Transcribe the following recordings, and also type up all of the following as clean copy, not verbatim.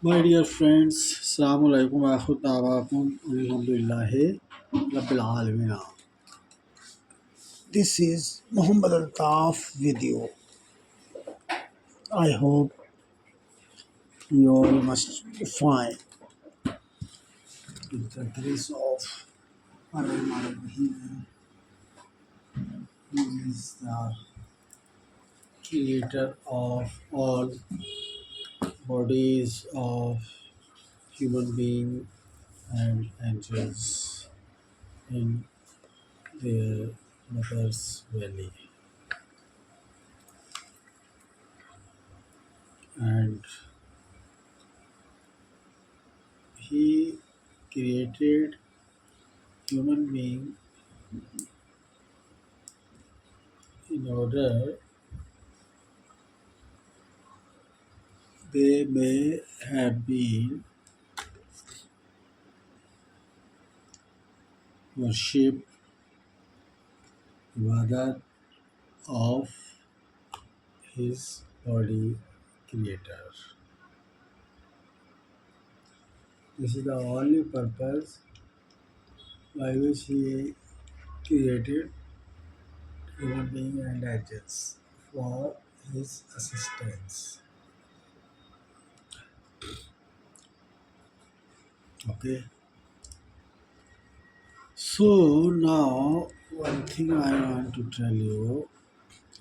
My dear friends, Assalamu alaikum wa rahmatullahi alhamdulillah Rabbil Alameen. This is Muhammad Altaf with you. I hope you all must be fine. With the grace of Ar-Rahman Ar-Rahim, who is the creator of all bodies of human beings and angels in their mother's belly. And he created human being in order they may have been worship ibadat of his body creator. This is the only purpose by which he created human being and angels for his assistance. Okay. So now one thing I want to tell you,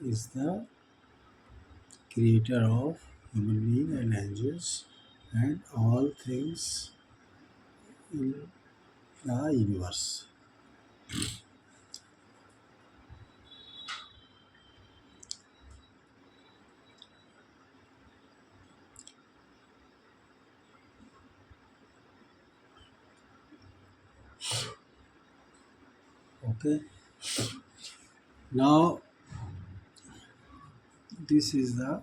is the creator of human being and angels and all things in the universe. Okay. Now this is the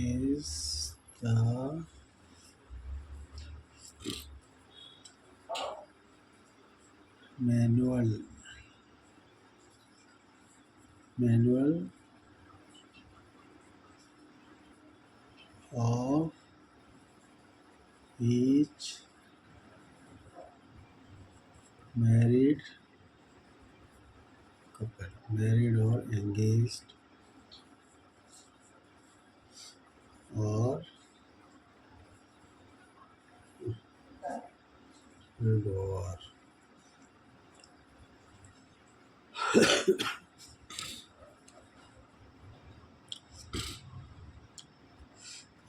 is the manual of each married couple, married or engaged or widower.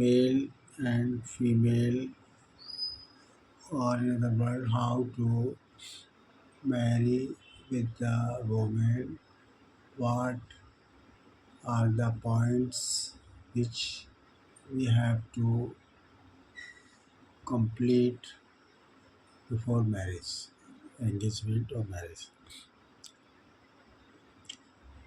male and female, or in other words, how to marry with the woman, what are the points which we have to complete before marriage, engagement or marriage.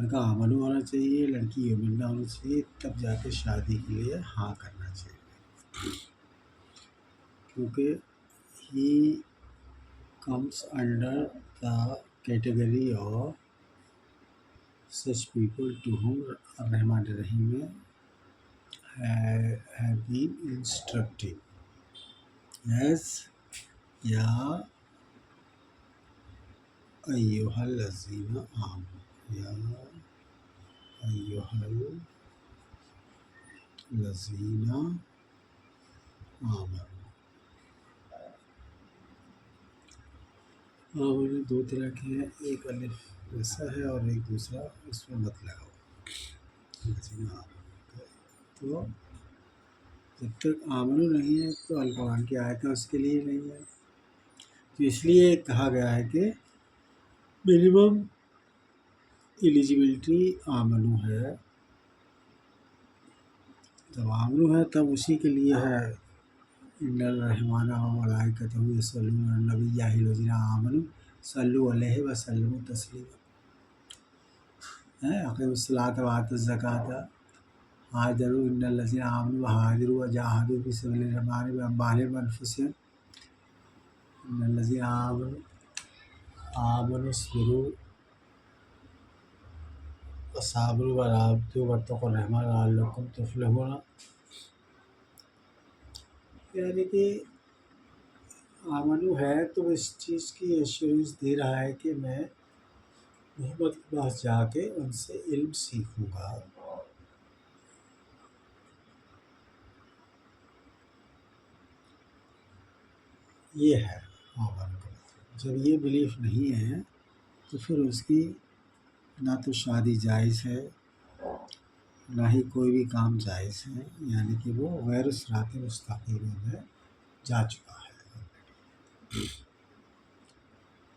لڑکا آمنو ہونا چاہیے، لڑکی یمنا ہونا چاہیے، تب جا کے شادی کے لیے ہاں کرنا چاہیے، کیونکہ ہی comes under the category of such people to whom Ar-Rahman Ar-Rahim have been instructed as Ya Ayyuhal Lazina Amanu, Ya Ayyuhal Lazina Amanu. آمنو دو طرح کے ہیں، ایک الف ویسا ہے اور ایک دوسرا اس میں مت لگاؤ، لذینہ آمنو۔ تو جب تک آمنو نہیں ہے تو القرآن کی آیتیں اس کے لیے نہیں ہے، تو اس لیے کہا گیا ہے کہ منیمم ایلیجیبلٹی آمنو ہے، جب آمنو ہے تب اسی کے لیے ہے، ان الرحمٰن و ملائکتہ یصلون علی النبی یا ایھا الذین آمنوا صلوا علیہ وسلموا تسلیما، اقیموا الصلاۃ وآتوا الزکاۃ ہاجروا ان الذین آمنوا وہاجروا وجاہدوا فی سبیل الرحمن باموالہم وانفسہم ان الذین آمنوا اصبروا وصابروا ورابطوا واتقوا الرحمن لعلکم تفلحون، یعنی کہ آمنو ہے تو اس چیز کی ایشورنس دے رہا ہے کہ میں محمد کے پاس جا کے ان سے علم سیکھوں گا، یہ ہے آمنو کا مطلب۔ جب یہ بلیف نہیں ہے تو پھر اس کی نہ تو شادی جائز ہے نہ ہی کوئی بھی کام جائز ہے، یعنی کہ وہ غیر صراط مستقیم میں جا چکا ہے،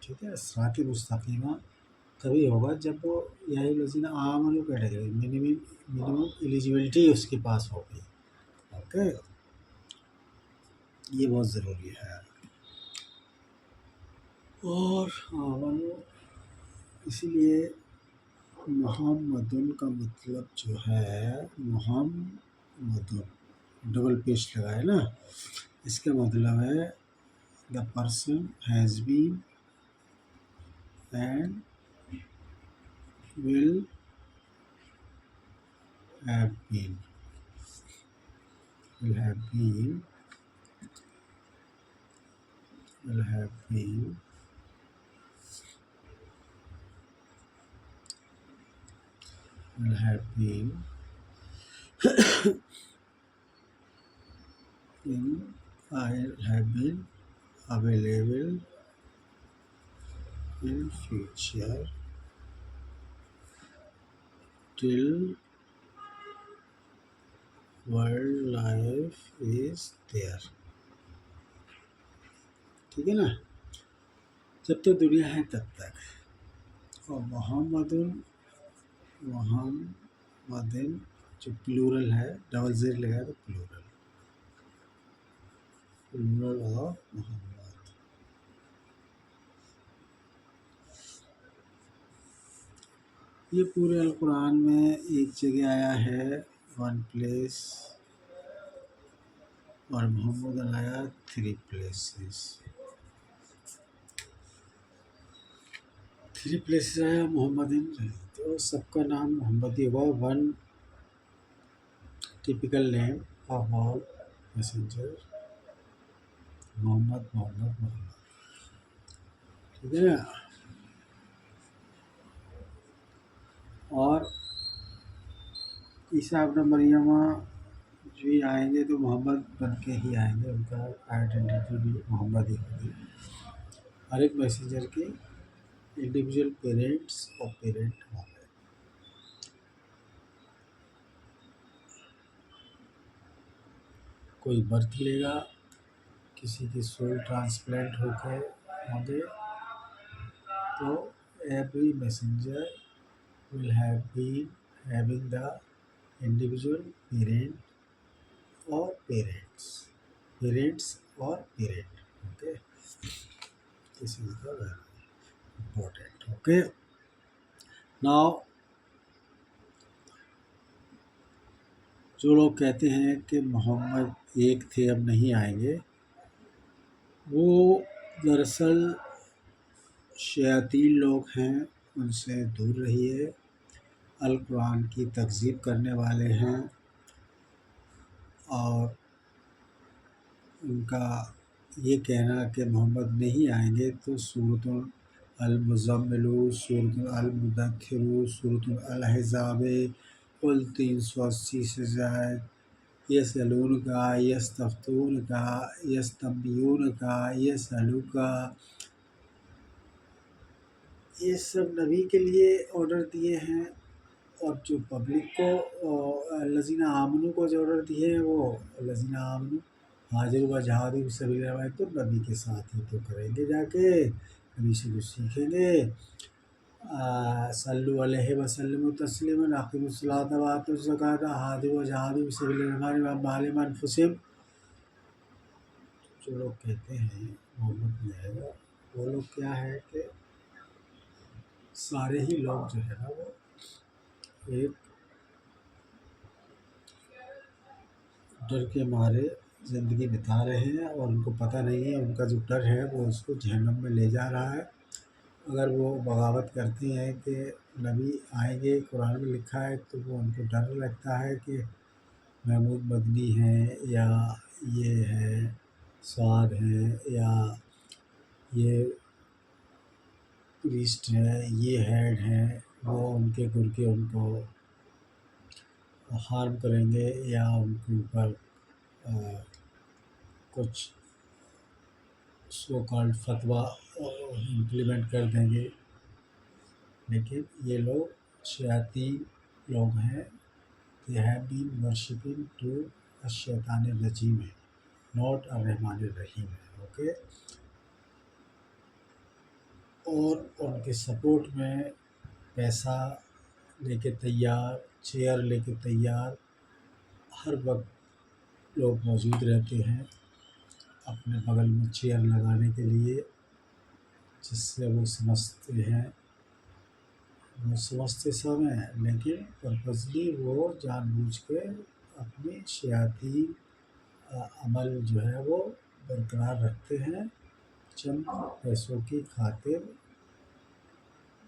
ٹھیک ہے۔ صراط مستقیمہ تبھی ہوگا جب وہ یا الذین آمنوا کیٹیگری منیمم ایلیجیبلٹی اس کے پاس ہوگی، اوکے، یہ بہت ضروری ہے۔ اور آمنو اسی لیے محمدن کا مطلب جو ہے محمدن ڈبل پیش لگا ہے نا، اس کا مطلب ہے the person has been and will have been will have been will have been will have been in will have been available in future till world life is there، ٹھیک ہے نا، جب تک دنیا ہے تب تک۔ اور محمدن جو پلورل ہے، ڈبل زیر لگا تو پلورل آف محمد، یہ پورے القرآن میں ایک جگہ آیا ہے، ون پلیس، اور محمد آیا 3 places، 3 places آیا محمد، تو سب کا نام محمد ہی ہوا، one typical name of all messenger, Muhammad, ٹھیک ہے نا۔ اور عیسیٰ ابن مریمہ جو ہی آئیں گے تو محمد بن کے ہی آئیں گے، ان کا آئیڈینٹی بھی محمد ہی ہوگی۔ ہر ایک میسنجر کے انڈیویجول پیرنٹس اور پیرنٹ ہوں گے، کوئی برتھ لے گا، کسی کی سول ٹرانسپلانٹ ہو کے ہوں گے، تو every messenger will have been having the individual parent or parents or parent, okay, this is the very important, okay. Now جو لوگ کہتے ہیں کہ محمد ایک تھے اب نہیں آئیں گے، وہ دراصل شیاطین لوگ ہیں، ان سے دور رہیے، القرآن کی تکذیب کرنے والے ہیں، اور ان کا یہ کہنا کہ محمد نہیں آئیں گے تو سورۃ المزمل، سورۃ المدثر، سورۃ الاحزاب، کل 380 سے زائد، یسألون کا، یستفتون کا، یستنبئون کا، یسألو کا، یہ سب نبی کے لیے آرڈر دیے ہیں، اور جو پبلک کو الذین آمنوا کو جو آرڈر دیے ہیں وہ الذین آمنوا حاضر و جہاد فی سبیل اللہ، تو نبی کے ساتھ ہی تو کریں گے، جا کے نبی سے جو سیکھیں گے۔ صلو علیہ وسلم تسلیما، اقیموا الصلاۃ وآتوا الزکاۃ، حاضر و جہاد فی سبیل اللہ باموالہم وانفسہم۔ جو لوگ کہتے ہیں محمد نہیں آئے گا، وہ لوگ کیا ہے کہ سارے ہی لوگ جو ہے نا وہ ایک ڈر کے مارے زندگی بتا رہے ہیں، اور ان کو پتہ نہیں ہے، ان کا جو ڈر ہے وہ اس کو جہنم میں لے جا رہا ہے۔ اگر وہ بغاوت کرتے ہیں کہ نبی آئیں گے، قرآن میں لکھا ہے، تو وہ ان کو ڈر لگتا ہے کہ محمود مدنی ہیں، یا یہ ہے سعد ہیں، یا یہ پریسٹ ہے، یہ ہیڈ ہیں، وہ ان کے گر کے ان کو ہارم کریں گے، یا ان کے اوپر کچھ سو کالڈ فتویٰ امپلیمنٹ کر دیں گے۔ لیکن یہ لوگ شیاطین لوگ ہیں، they have been worshipping to الشیطان الرجیم ہے، not الرحمن الرحیم ہے، اوکے۔ اور ان کے سپورٹ میں پیسہ لے کے تیار، چیئر لے کے تیار، ہر وقت لوگ موجود رہتے ہیں اپنے بغل میں چیئر لگانے کے لیے، جس سے وہ سمجھتے سب ہیں، لیکن پرپزلی وہ جان بوجھ کے اپنی شیاطین عمل جو ہے وہ برقرار رکھتے ہیں، چند پیسوں کی خاطر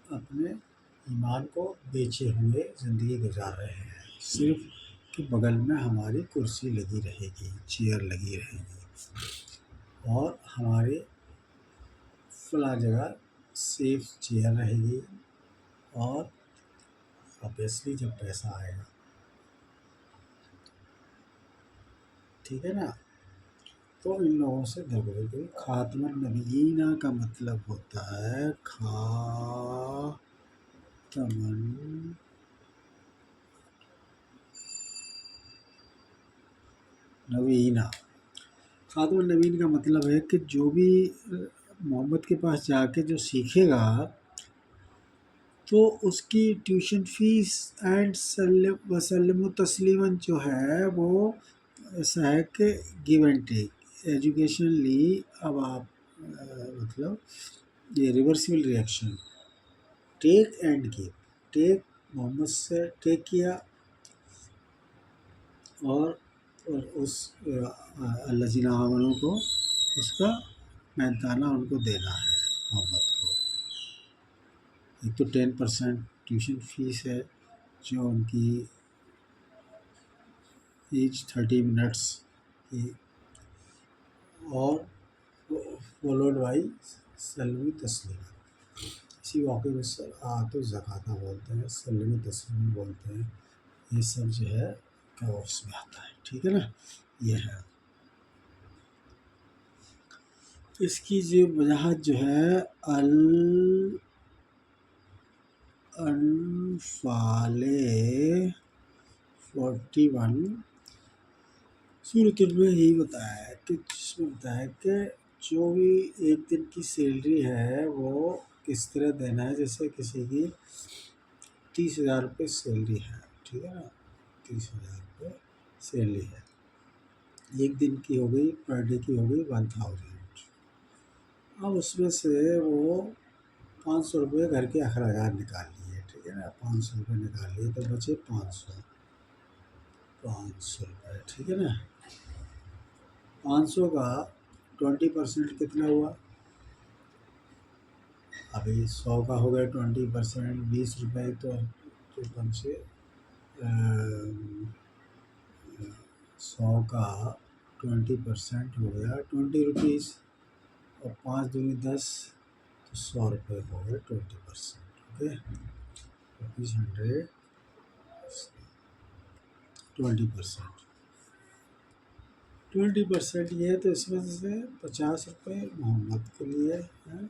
اپنے ایمان کو بیچے ہوئے زندگی گزار رہے ہیں، صرف کہ بغل میں ہماری کرسی لگی رہے گی، چیئر لگی رہے گی، اور ہماری فلاں جگہ سیف چیئر رہے گی، اور اوبیسلی جب پیسہ آئے گا، ٹھیک ہے نا۔ تو ان لوگوں سے درگزر کریں۔ خاتم النبیین کا مطلب ہوتا ہے خاتم النبیین۔ خاتم النبیین کا مطلب ہے کہ جو بھی محمد کے پاس جا کے جو سیکھے گا، تو اس کی ٹیوشن فیس اینڈ وسلم و تسلیماً جو ہے وہ ایسا ہے کہ گیو اینڈ ٹیک ایجوکیشن لی، اب آپ مطلب یہ reversible reaction, take and give, take Muhammad سے ٹیک کیا، اور اس الذین آمنوا کو اس کا مہنتانہ ان کو دینا ہے محمد کو۔ ایک تو 10% ٹیوشن فیس ہے جو ان کی ایج 30 منٹس کی، اور فالوڈ بائی سلم تسلیم، اسی واقعے میں آت و زکاتہ بولتے ہیں، سلم تسلیم بولتے ہیں، یہ سب جو ہے کورس میں آتا ہے، ٹھیک ہے نا۔ یہ ہے اس کی جو وجاہت جو ہے الانفال 41 سورۃ میں یہی بتایا ہے کہ جس میں بتایا ہے کہ جو بھی ایک دن کی سیلری ہے وہ کس طرح دینا ہے، جیسے کسی کی 30,000 روپے سیلری ہے، ٹھیک ہے نا، 30,000 روپے سیلری ہے، ایک دن کی ہو گئی، پر ڈے کی ہو گئی 1000۔ اب اس میں سے وہ 500 روپے گھر کے اخراجات نکال لیے، ٹھیک ہے نا، 500 روپے نکال لیے تو بچے 500، 500 روپے، ٹھیک ہے نا. 500 کا 20% کتنا ہوا؟ ابھی 100 کا ہو گیا 20%، 20 روپے. تو 100 کا 20% ہو گیا 20 روپیز، اور 5 دونی 10، تو 100 روپے ہو گئے 20%. اوکے، روپیز 100 20% یہ ہے. تو اس وجہ سے 50 روپے محمد کے لیے ہیں،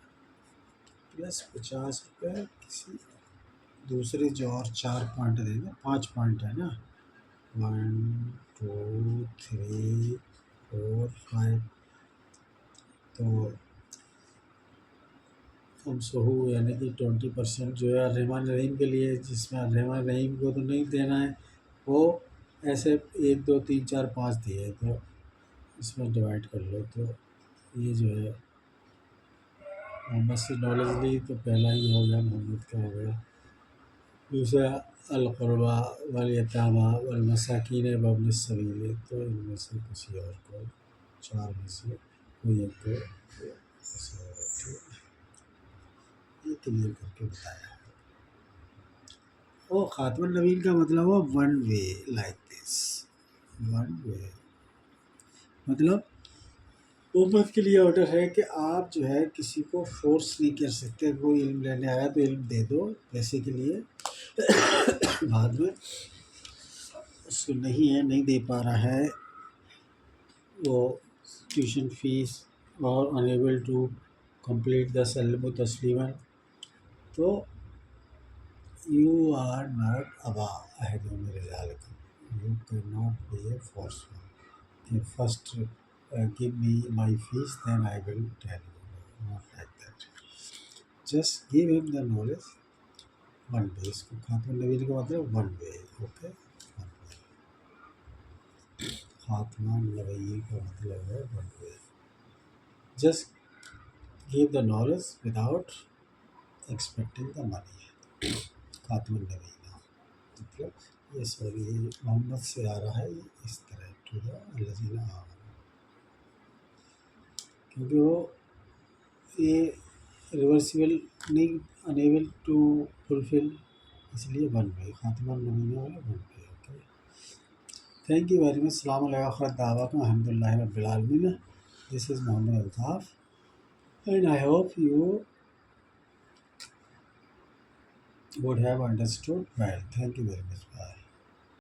پلس 50 روپے کسی دوسرے جو اور 4 پوائنٹ دیں گے، 5 پوائنٹ ہے نا، 1 2 3 4 5. تو ہو یعنی کہ 20% جو ہے الرحمن الرحیم کے لیے، جس میں الرحمن الرحیم کو تو نہیں دینا ہے، وہ ایسے 1 2 3 4 5 دیے، تو اس میں ڈیوائڈ کر لو. تو یہ جو ہے محمد سے نالج لی تو پہلا ہی ہو گیا، محمد کا ہو گیا. دوسرا القربہ والیتامہ والمساکین وابن السبیل، تو ان میں سے کسی اور کو 4 میں سے کوئی ایک کو یہ کلیئر کر کے بتایا. وہ خاتم النبیین کا مطلب ہوا one way, like this one way. مطلب امت کے لیے آرڈر ہے کہ آپ جو ہے کسی کو فورس نہیں کر سکتے. کوئی علم لینے آیا تو علم دے دو پیسے کے لیے، بعد میں اس کو نہیں ہے، نہیں دے پا رہا ہے وہ ٹیوشن فیس، اور انیبل ٹو کمپلیٹ دا سلم تسلیما، تو یو آر ناٹ ابا احد من رجالکم، you can not be a forceful کہ first give me my fees then I will tell you. Not like that. Just give him the knowledge one way. اس کو خاتم النبیین کا مطلب one way. اوکے، خاتمہ النبیین کا مطلب ہے one way. Just give the knowledge without expecting the money. خاتم النبیین مطلب یہ سوری محمد سے آ رہا ہے اس طرح ٹو دا الذین آمنوا، کیونکہ وہ یہ ریورسیبل نہیں، انیبل ٹو فلفل، اس لیے ون وے. خاتمہ النبیین والا one way. Okay, thank you very much. السلام علیکم خیر دعوت الحمد للہ رب العالمین. This is Muhammad Altaf and I hope you would have understood well. Thank you very much. Bye.